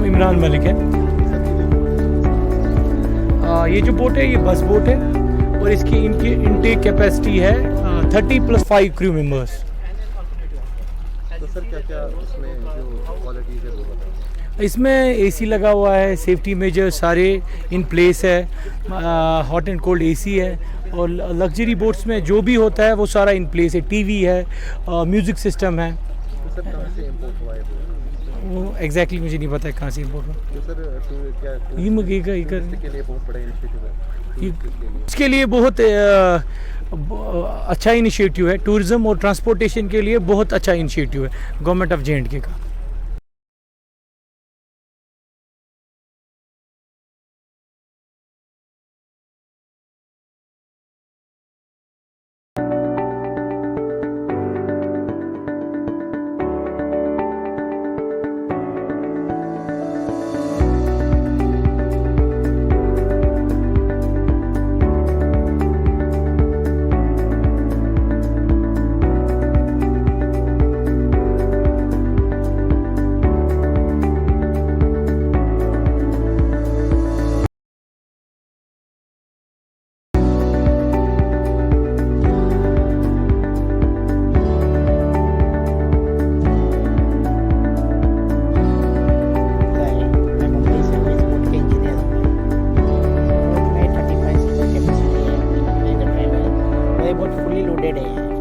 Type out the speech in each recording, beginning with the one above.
नाम इमरान मलिक है। ये जो बोट है ये बस बोट है और इसकी इनकी इनटेक कैपेसिटी है 30+5 क्रू मेंबर्स। तो सर क्या क्या इसमें जो क्वालिटीज़ है वो बताएं। इसमें एसी लगा हुआ है, सेफ्टी मेजर सारे इन प्लेस है, हॉट एंड कोल्ड एसी है और लग्जरी बोट्स में जो भी होता है वो सारा इन प्लेस है। टीवी है, म्यूज़िक सिस्टम है। तो सर कहाँ से इम्पोर्ट हुआ है वो एग्जैक्टली मुझे नहीं पता है कहाँ से इम्पोर्ट हुआ। तो सर क्या टूरिस्ट के लिए बहुत बड़ा इनिशिएटिव है इसके लिए बहुत अच्छा इनिशिएटिव है। टूरिज़्म और ट्रांसपोर्टेशन के लिए बहुत अच्छा इनिशिएटिव है गवर्नमेंट ऑफ जे का।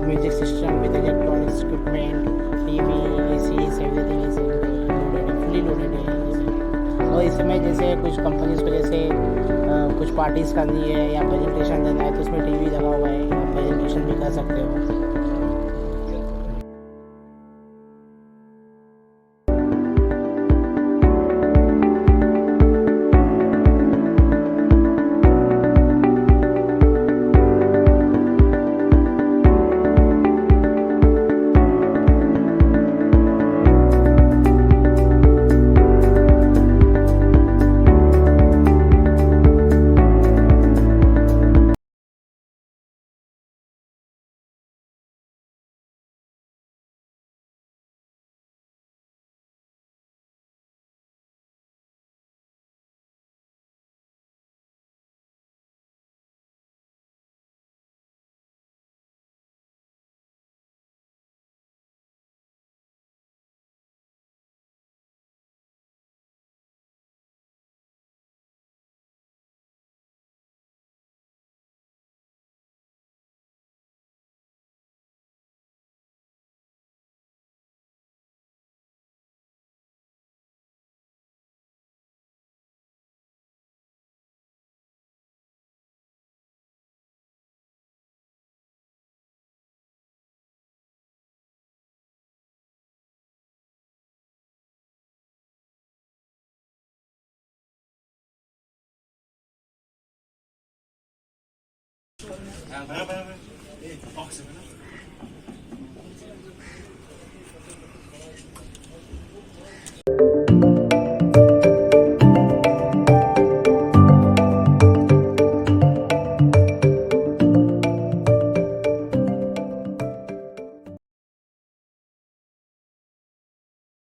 Music system with electronics equipment, TV, ACs, everything is loaded है, फुली लोडेड है। और इसमें जैसे कुछ कंपनीज को जैसे कुछ पार्टीज़ करनी है या प्रेजेंटेशन देना है तो उसमें टीवी लगा हुआ है, आप प्रेजेंटेशन भी कर सकते हो।